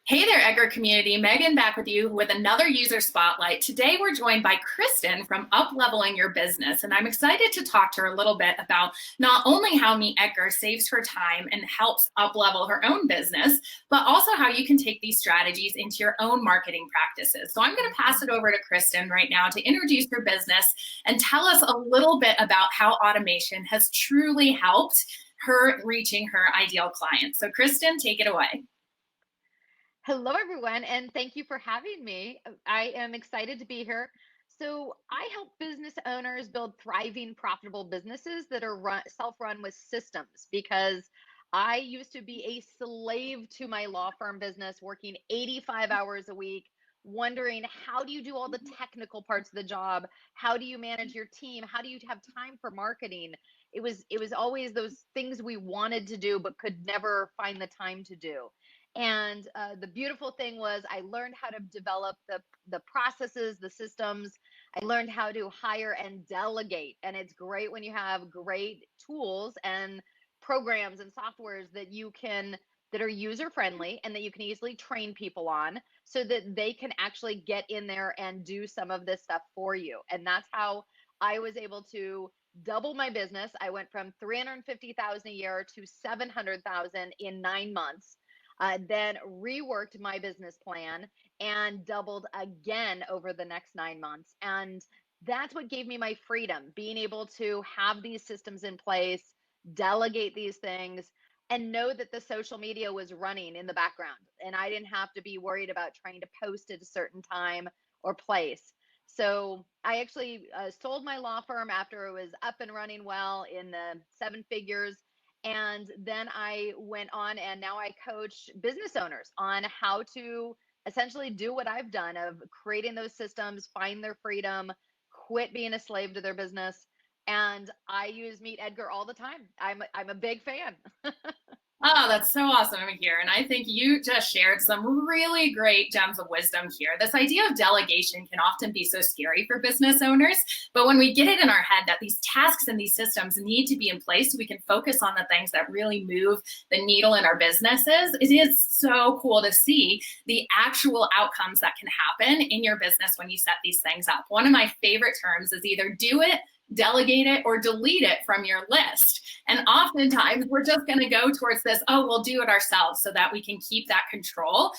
Hey there, Edgar community. Megan back with you with another user spotlight. Today, we're joined by Kristen from UpLeveling Your Business, and I'm excited to talk to her a little bit about not only how MeetEdgar saves her time and helps uplevel her own business, but also how you can take these strategies into your own marketing practices. So I'm going to pass it over to Kristen right now to introduce her business and tell us a little bit about how automation has truly helped her reaching her ideal clients. So Kristen, take it away. Hello, everyone, and thank you for having me. I am excited to be here. So, I help business owners build thriving, profitable businesses that are self-run with systems because I used to be a slave to my law firm business, working 85 hours a week, wondering how do you do all the technical parts of the job? How do you manage your team? How do you have time for marketing? It was always those things we wanted to do but could never find the time to do. And the beautiful thing was I learned how to develop the processes, the systems. I learned how to hire and delegate. And it's great when you have great tools and programs and softwares that are user friendly and that you can easily train people on so that they can actually get in there and do some of this stuff for you. And that's how I was able to double my business. I went from 350,000 a year to 700,000 in 9 months, then reworked my business plan and doubled again over the next 9 months. And that's what gave me my freedom, being able to have these systems in place, delegate these things, and know that the social media was running in the background. And I didn't have to be worried about trying to post at a certain time or place. So I actually sold my law firm after it was up and running well in the seven figures, and then I went on and now I coach business owners on how to essentially do what I've done of creating those systems, find their freedom, quit being a slave to their business. And I use Meet Edgar all the time. I'm a big fan. Oh, that's so awesome to hear. And I think you just shared some really great gems of wisdom here. This idea of delegation can often be so scary for business owners, but when we get it in our head that these tasks and these systems need to be in place so we can focus on the things that really move the needle in our businesses, it is so cool to see the actual outcomes that can happen in your business when you set these things up. One of my favorite terms is either do it, delegate it, or delete it from your list. And oftentimes we're just going to go towards this, oh, we'll do it ourselves so that we can keep that control.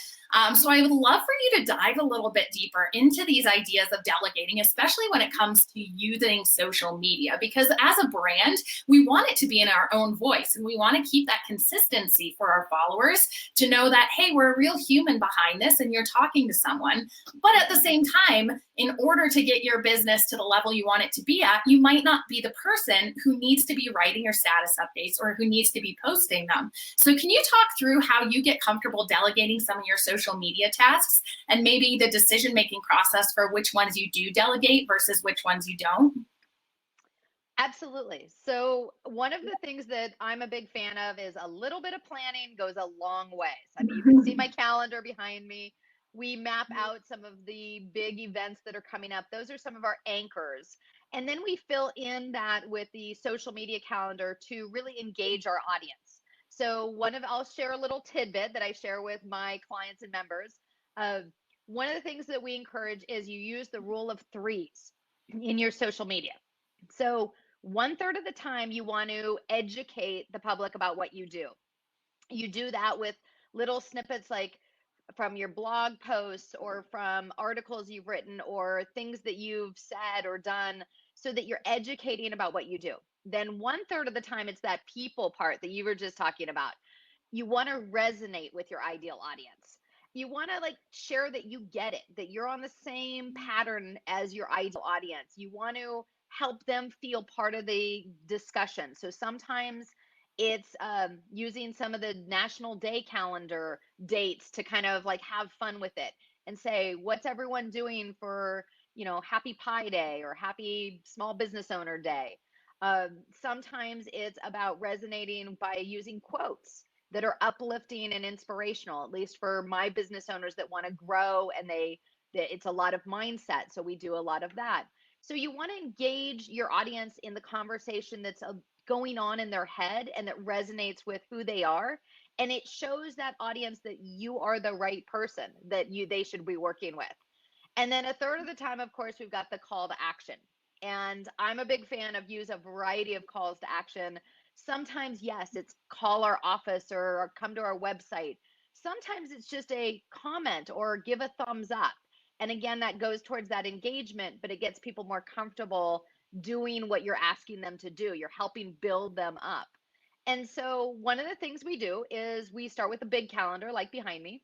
So I would love for you to dive a little bit deeper into these ideas of delegating, especially when it comes to using social media, because as a brand, we want it to be in our own voice and we want to keep that consistency for our followers to know that, hey, we're a real human behind this and you're talking to someone. But at the same time, in order to get your business to the level you want it to be at, you might not be the person who needs to be writing your status updates or who needs to be posting them. So can you talk through how you get comfortable delegating some of your social media tasks and maybe the decision-making process for which ones you do delegate versus which ones you don't? Absolutely. So, one of the things that I'm a big fan of is a little bit of planning goes a long way. So, I mean, you can see my calendar behind me. We map out some of the big events that are coming up. Those are some of our anchors. And then we fill in that with the social media calendar to really engage our audience. So, I'll share a little tidbit that I share with my clients and members. Uh, One of the things that we encourage is you use the rule of threes in your social media. So, one third of the time, you want to educate the public about what you do. You do that with little snippets like from your blog posts or from articles you've written or things that you've said or done so that you're educating about what you do. Then one third of the time, it's that people part that you were just talking about. You want to resonate with your ideal audience. You want to like share that you get it, that you're on the same pattern as your ideal audience. You want to help them feel part of the discussion. So sometimes it's using some of the national day calendar dates to kind of like have fun with it and say, what's everyone doing for, Happy Pie Day or Happy Small Business Owner Day? Sometimes it's about resonating by using quotes that are uplifting and inspirational, at least for my business owners that want to grow and it's a lot of mindset. So we do a lot of that. So you want to engage your audience in the conversation that's going on in their head and that resonates with who they are. And it shows that audience that you are the right person that they should be working with. And then a third of the time, of course, we've got the call to action. And I'm a big fan of use a variety of calls to action. Sometimes, yes, it's call our office or come to our website. Sometimes it's just a comment or give a thumbs up. And again, that goes towards that engagement, but it gets people more comfortable doing what you're asking them to do. You're helping build them up. And so, one of the things we do is we start with a big calendar, like behind me.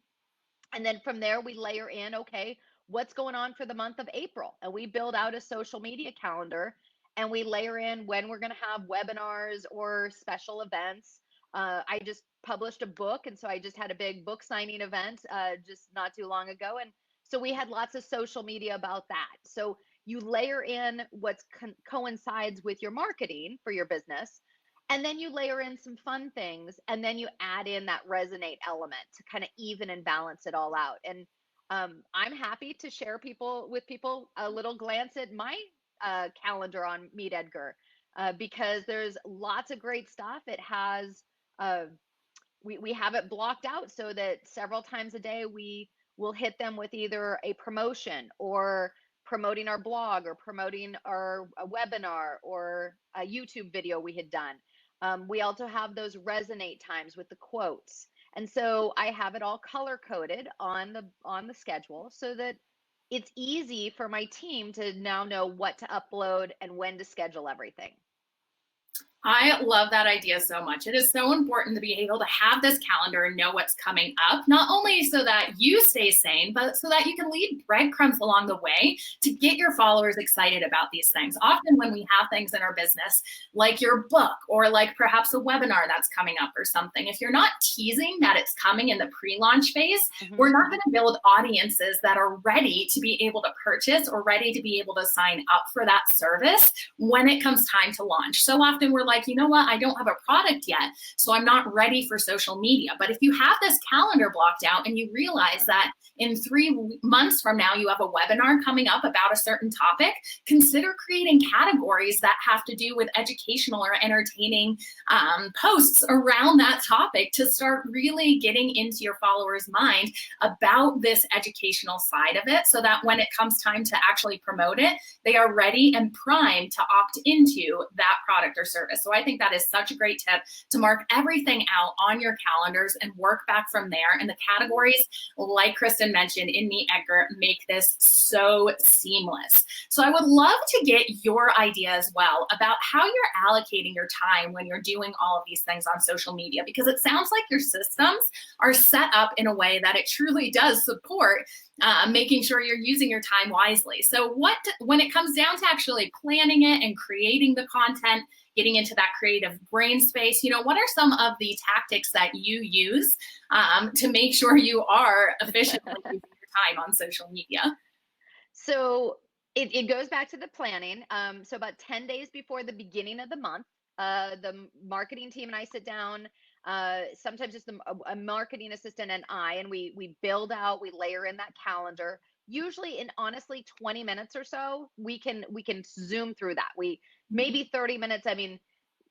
And then from there, we layer in, okay, what's going on for the month of April? And we build out a social media calendar and we layer in when we're going to have webinars or special events. I just published a book. And so I just had a big book signing event just not too long ago. And so we had lots of social media about that. So you layer in what coincides with your marketing for your business, and then you layer in some fun things, and then you add in that resonate element to kind of even and balance it all out. And I'm happy to share with people a little glance at my calendar on MeetEdgar because there's lots of great stuff. It has uh, we have it blocked out so that several times a day we will hit them with either a promotion or promoting our blog or promoting our a webinar or a YouTube video we had done. We also have those resonate times with the quotes. And so I have it all color coded on the schedule so that it's easy for my team to now know what to upload and when to schedule everything. I love that idea so much. It is so important to be able to have this calendar and know what's coming up, not only so that you stay sane, but so that you can leave breadcrumbs along the way to get your followers excited about these things. Often when we have things in our business, like your book or like perhaps a webinar that's coming up or something, if you're not teasing that it's coming in the pre-launch phase, we're not going to build audiences that are ready to be able to purchase or ready to be able to sign up for that service when it comes time to launch. So often we're like, you know what, I don't have a product yet, so I'm not ready for social media. But if you have this calendar blocked out and you realize that in 3 months from now, you have a webinar coming up about a certain topic, consider creating categories that have to do with educational or entertaining posts around that topic to start really getting into your followers' mind about this educational side of it so that when it comes time to actually promote it, they are ready and primed to opt into that product or service. So I think that is such a great tip to mark everything out on your calendars and work back from there. And the categories, like Kristen mentioned in MeetEdgar, make this so seamless. So I would love to get your idea as well about how you're allocating your time when you're doing all of these things on social media, because it sounds like your systems are set up in a way that it truly does support making sure you're using your time wisely. So when it comes down to actually planning it and creating the content, getting into that creative brain space, what are some of the tactics that you use to make sure you are efficiently using your time on social media? So it goes back to the planning. So about 10 days before the beginning of the month, the marketing team and I sit down. Sometimes just a marketing assistant and we build out, we layer in that calendar. Usually in honestly 20 minutes or so, we can zoom through that. We maybe 30 minutes. I mean,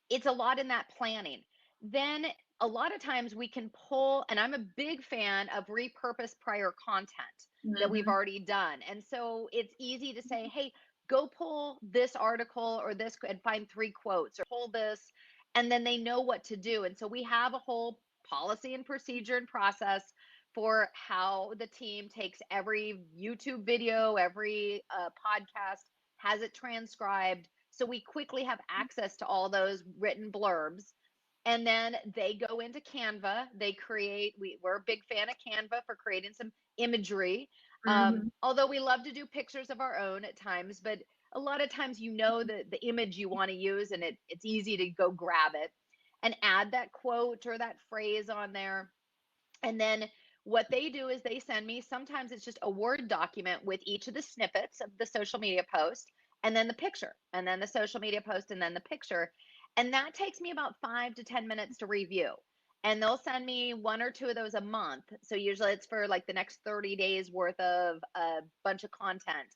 it's a lot in that planning. Then a lot of times we can pull, and I'm a big fan of repurpose prior content that we've already done. And so it's easy to say, hey, go pull this article or this and find 3 quotes or pull this, and then they know what to do. And so we have a whole policy and procedure and process for how the team takes every YouTube video, every podcast, has it transcribed. So we quickly have access to all those written blurbs. And then they go into Canva. They create, we're a big fan of Canva for creating some imagery. Although we love to do pictures of our own at times, but a lot of times the image you want to use and it's easy to go grab it and add that quote or that phrase on there. And then what they do is they send me, sometimes it's just a Word document with each of the snippets of the social media post, and then the picture, and then the social media post, and then the picture. And that takes me about 5 to 10 minutes to review. And they'll send me 1 or 2 of those a month. So usually it's for like the next 30 days worth of a bunch of content.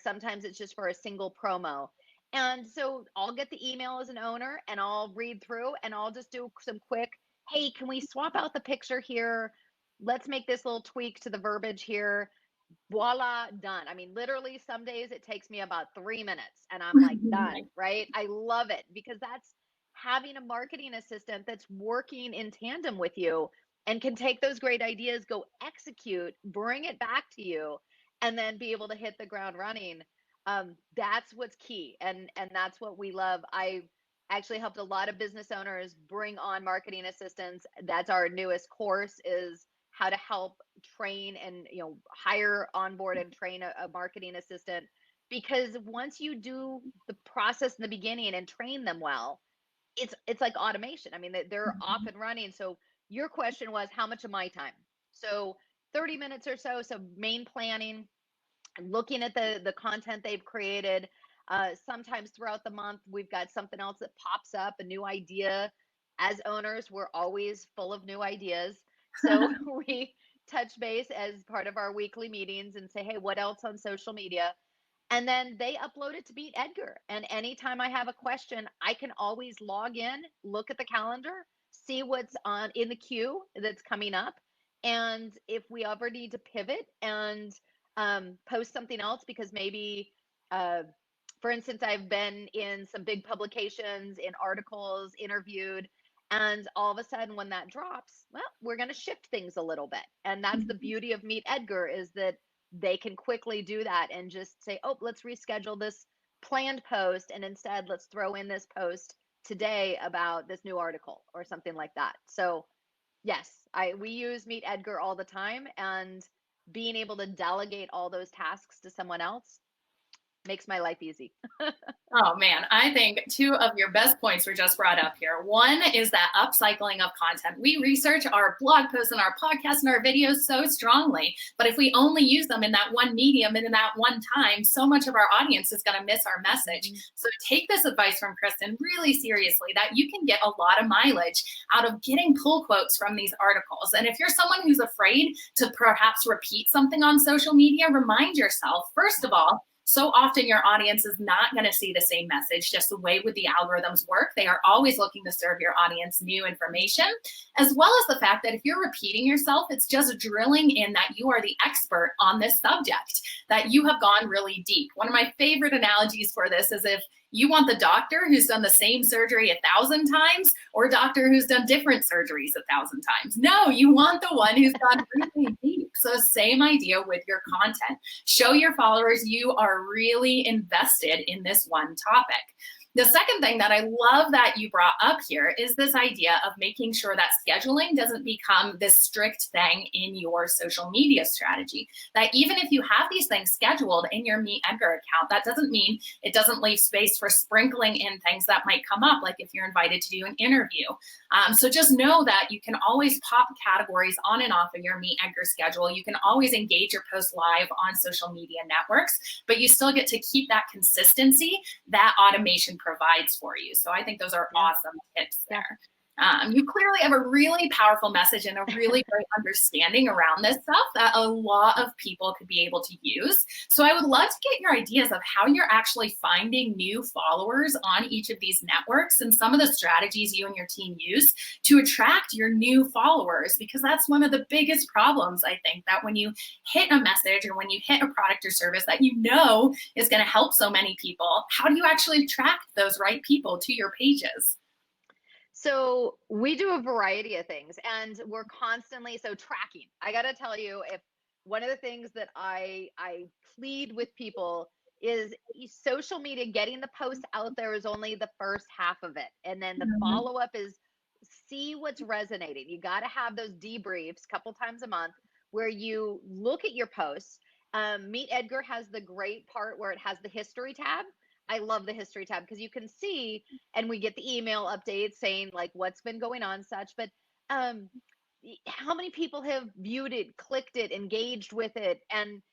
Sometimes it's just for a single promo. And so I'll get the email as an owner and I'll read through and I'll just do some quick, hey, can we swap out the picture here? Let's make this little tweak to the verbiage here. Voila, done. I mean, literally, some days it takes me about 3 minutes and I'm like, done, right? I love it because that's having a marketing assistant that's working in tandem with you and can take those great ideas, go execute, bring it back to you, and then be able to hit the ground running. That's what's key. And that's what we love. I actually helped a lot of business owners bring on marketing assistants. That's our newest course, is how to help train and hire, onboard, and train a marketing assistant. Because once you do the process in the beginning and train them well, it's like automation. I mean, they're off and running. So your question was, how much of my time? So 30 minutes or so. So main planning, looking at the content they've created. Sometimes throughout the month, we've got something else that pops up, a new idea. As owners, we're always full of new ideas. So we touch base as part of our weekly meetings and say, hey, what else on social media? And then they upload it to MeetEdgar. And anytime I have a question, I can always log in, look at the calendar, see what's on in the queue that's coming up. And if we ever need to pivot and post something else, because maybe, uh, for instance, I've been in some big publications, in articles, interviewed, and all of a sudden when that drops, well, we're going to shift things a little bit. And that's the beauty of MeetEdgar, is that they can quickly do that and just say, oh, let's reschedule this planned post. And instead, let's throw in this post today about this new article or something like that. So yes, we use MeetEdgar all the time, and being able to delegate all those tasks to someone else makes my life easy. Oh man, I think two of your best points were just brought up here. One is that upcycling of content. We research our blog posts and our podcasts and our videos so strongly, but if we only use them in that one medium and in that one time, so much of our audience is going to miss our message. So take this advice from Kristen really seriously, that you can get a lot of mileage out of getting pull quotes from these articles. And if you're someone who's afraid to perhaps repeat something on social media, remind yourself, first of all, so often your audience is not going to see the same message. Just the way with the algorithms work, they are always looking to serve your audience new information, as well as the fact that if you're repeating yourself, it's just drilling in that you are the expert on this subject, that you have gone really deep. One of my favorite analogies for this is if you want the doctor who's done the same surgery 1,000 times, or a doctor who's done different surgeries 1,000 times. No, you want the one who's gone really deep. So same idea with your content. Show your followers you are really invested in this one topic. The second thing that I love that you brought up here is this idea of making sure that scheduling doesn't become this strict thing in your social media strategy. That even if you have these things scheduled in your MeetEdgar account, that doesn't mean it doesn't leave space for sprinkling in things that might come up, like if you're invited to do an interview. So just know that you can always pop categories on and off of your MeetEdgar schedule. You can always engage your post live on social media networks, but you still get to keep that consistency that automation provides for you. So I think those are awesome tips there. You clearly have a really powerful message and a really great understanding around this stuff that a lot of people could be able to use. So I would love to get your ideas of how you're actually finding new followers on each of these networks and some of the strategies you and your team use to attract your new followers, because that's one of the biggest problems, I think, that when you hit a message or when you hit a product or service that you know is going to help so many people, how do you actually attract those right people to your pages? So we do a variety of things, and we're constantly tracking. I got to tell you, if one of the things that I plead with people is social media, getting the post out there is only the first half of it, and then the follow up is see what's resonating. You got to have those debriefs a couple times a month where you look at your posts. MeetEdgar has the great part where it has the history tab. I love the history tab because you can see, and we get the email updates saying like what's been going on, such. But how many people have viewed it, clicked it, engaged with it, and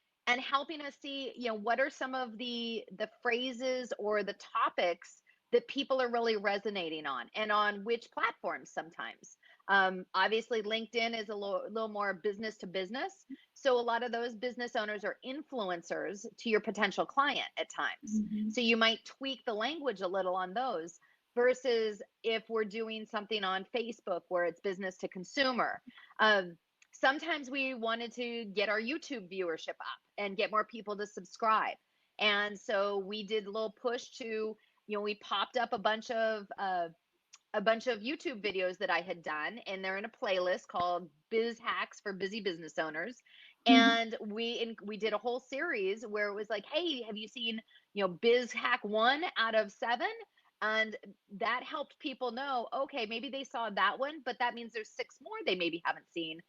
helping us see, what are some of the phrases or the topics that people are really resonating on, and on which platforms sometimes. Obviously, LinkedIn is a little more business to business. So a lot of those business owners are influencers to your potential client at times. Mhm. So you might tweak the language a little on those versus if we're doing something on Facebook where it's business to consumer. Um, Sometimes we wanted to get our YouTube viewership up and get more people to subscribe. And so we did a little push to, we popped up a bunch of YouTube videos that I had done, and they're in a playlist called Biz Hacks for Busy Business Owners. And we did a whole series where it was like, hey, have you seen, Biz Hack 1 out of 7? And that helped people know, okay, maybe they saw that one, but that means there's 6 more they maybe haven't seen.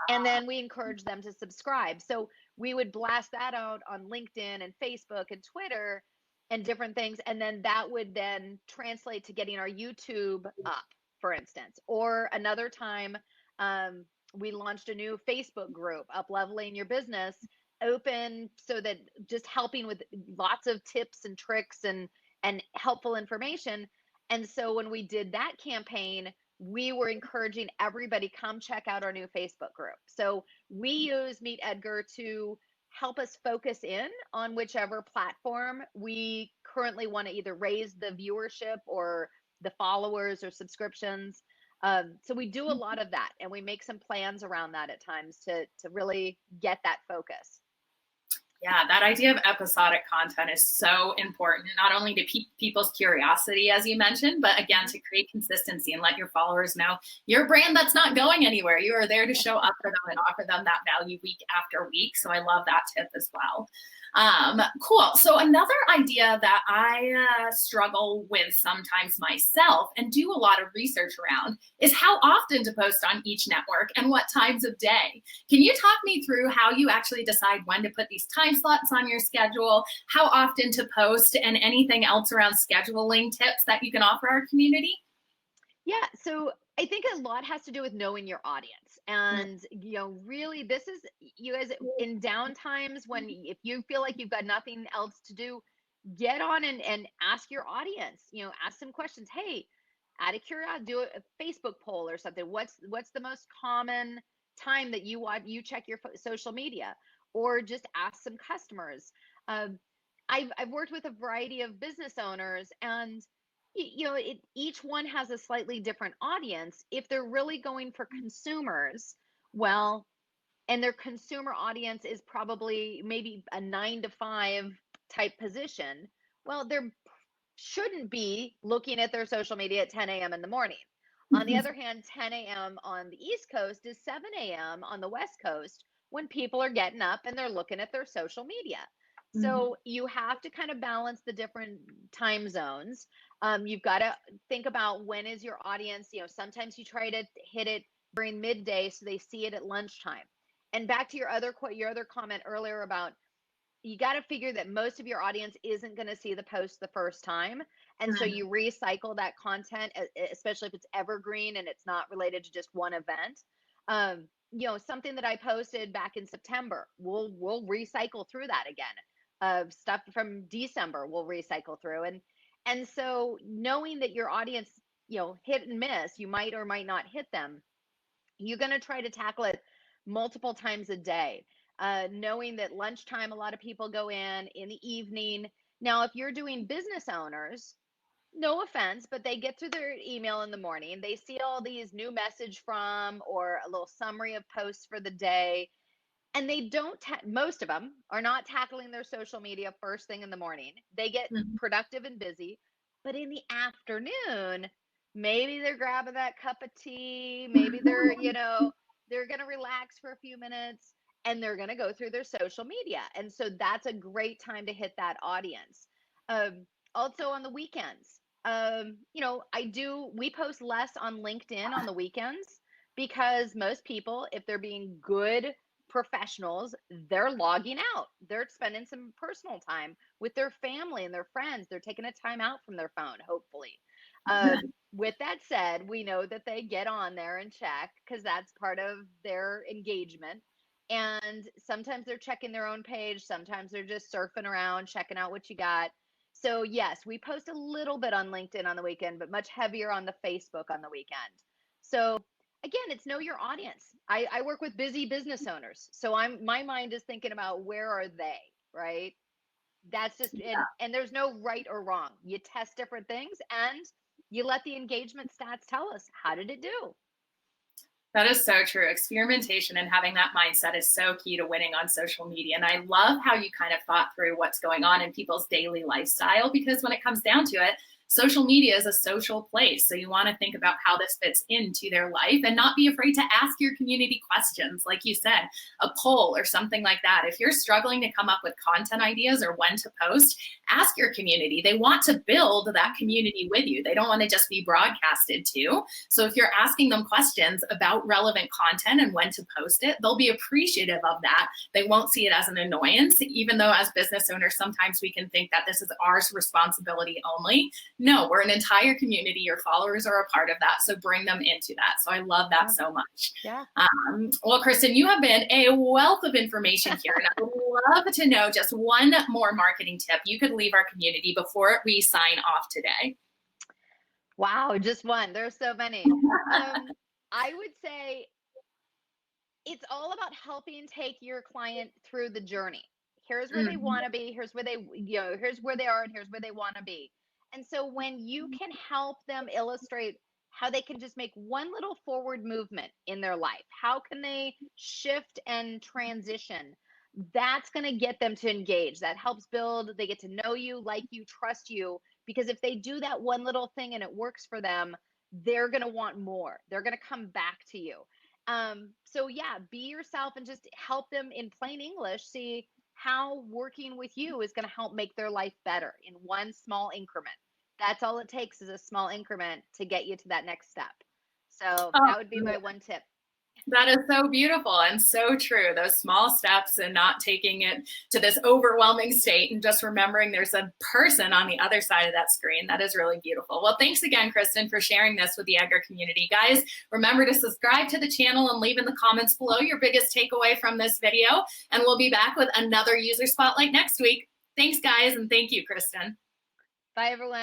And then we encourage them to subscribe. So we would blast that out on LinkedIn and Facebook and Twitter and different things. And then that would then translate to getting our YouTube up, for instance. Or another time, we launched a new Facebook group, UpLeveling Your Business, open so that just helping with lots of tips and tricks and helpful information. And so when we did that campaign, we were encouraging everybody come check out our new Facebook group. So we use MeetEdgar to help us focus in on whichever platform we currently want to either raise the viewership or the followers or subscriptions. So we do a lot of that, and we make some plans around that at times to really get that focus. Yeah, that idea of episodic content is so important, not only to pique people's curiosity, as you mentioned, but again, to create consistency and let your followers know you're a brand that's not going anywhere. You are there to show up for them and offer them that value week after week. So I love that tip as well. Cool. So another idea that I struggle with sometimes myself and do a lot of research around is how often to post on each network and what times of day. Can you talk me through how you actually decide when to put these time slots on your schedule, how often to post, and anything else around scheduling tips that you can offer our community? Yeah, so I think a lot has to do with knowing your audience. And, really, this is, you guys, in down times when if you feel like you've got nothing else to do, get on and ask your audience, ask some questions. Hey, out of curiosity, do a Facebook poll or something. What's the most common time that you check your social media, or just ask some customers. Um, I've worked with a variety of business owners, and each one has a slightly different audience. If they're really going for consumers, well, and their consumer audience is probably maybe a 9 to 5 type position, well, they shouldn't be looking at their social media at 10 a.m. in the morning. On the other hand, 10 a.m. on the East Coast is 7 a.m. on the West Coast when people are getting up and they're looking at their social media. So you have to kind of balance the different time zones. You've got to think about when is your audience. Sometimes you try to hit it during midday so they see it at lunchtime. And back to your other comment earlier about, you got to figure that most of your audience isn't going to see the post the first time. And so you recycle that content, especially if it's evergreen and it's not related to just one event. Something that I posted back in September, we'll recycle through that again. Stuff from December we'll recycle through. And so knowing that your audience, hit and miss, you might or might not hit them, you're going to try to tackle it multiple times a day. Knowing that lunchtime, a lot of people go in the evening. Now, if you're doing business owners, no offense, but they get through their email in the morning. They see all these new message from or a little summary of posts for the day. And they don't, most of them are not tackling their social media first thing in the morning. They get productive and busy. But in the afternoon, maybe they're grabbing that cup of tea. Maybe they're going to relax for a few minutes and they're going to go through their social media. And so that's a great time to hit that audience. Also on the weekends, we post less on LinkedIn on the weekends because most people, if they're being good professionals, they're logging out. They're spending some personal time with their family and their friends. They're taking a time out from their phone, hopefully. With that said, we know that they get on there and check because that's part of their engagement. And sometimes they're checking their own page. Sometimes they're just surfing around, checking out what you got. So yes, we post a little bit on LinkedIn on the weekend, but much heavier on the Facebook on the weekend. So again, it's know your audience. I work with busy business owners. So my mind is thinking about where are they, right? That's just, and there's no right or wrong. You test different things and you let the engagement stats tell us, how did it do? That is so true. Experimentation and having that mindset is so key to winning on social media. And I love how you kind of thought through what's going on in people's daily lifestyle, because when it comes down to it, social media is a social place. So you want to think about how this fits into their life and not be afraid to ask your community questions. Like you said, a poll or something like that. If you're struggling to come up with content ideas or when to post, ask your community. They want to build that community with you. They don't want to just be broadcasted to. So if you're asking them questions about relevant content and when to post it, they'll be appreciative of that. They won't see it as an annoyance, even though as business owners, sometimes we can think that this is our responsibility only. No, we're an entire community. Your followers are a part of that. So bring them into that. So I love that so much. Yeah. Well, Kristen, you have been a wealth of information here. And I would love to know just one more marketing tip you could leave our community before we sign off today. Wow, just one. There's so many. I would say it's all about helping take your client through the journey. Here's where they want to be. Here's where here's where they are, and here's where they want to be. And so when you can help them illustrate how they can just make one little forward movement in their life, how can they shift and transition? That's going to get them to engage. That helps build, they get to know you, like you, trust you. Because if they do that one little thing and it works for them, they're going to want more. They're going to come back to you. So yeah, be yourself and just help them in plain English see how working with you is going to help make their life better in one small increment. That's all it takes, is a small increment to get you to that next step. So that would be my one tip. That is so beautiful and so true. Those small steps and not taking it to this overwhelming state and just remembering there's a person on the other side of that screen. That is really beautiful. Well, thanks again, Kristen, for sharing this with the Edgar community. Guys, remember to subscribe to the channel and leave in the comments below your biggest takeaway from this video. And we'll be back with another user spotlight next week. Thanks, guys. And thank you, Kristen. Bye, everyone.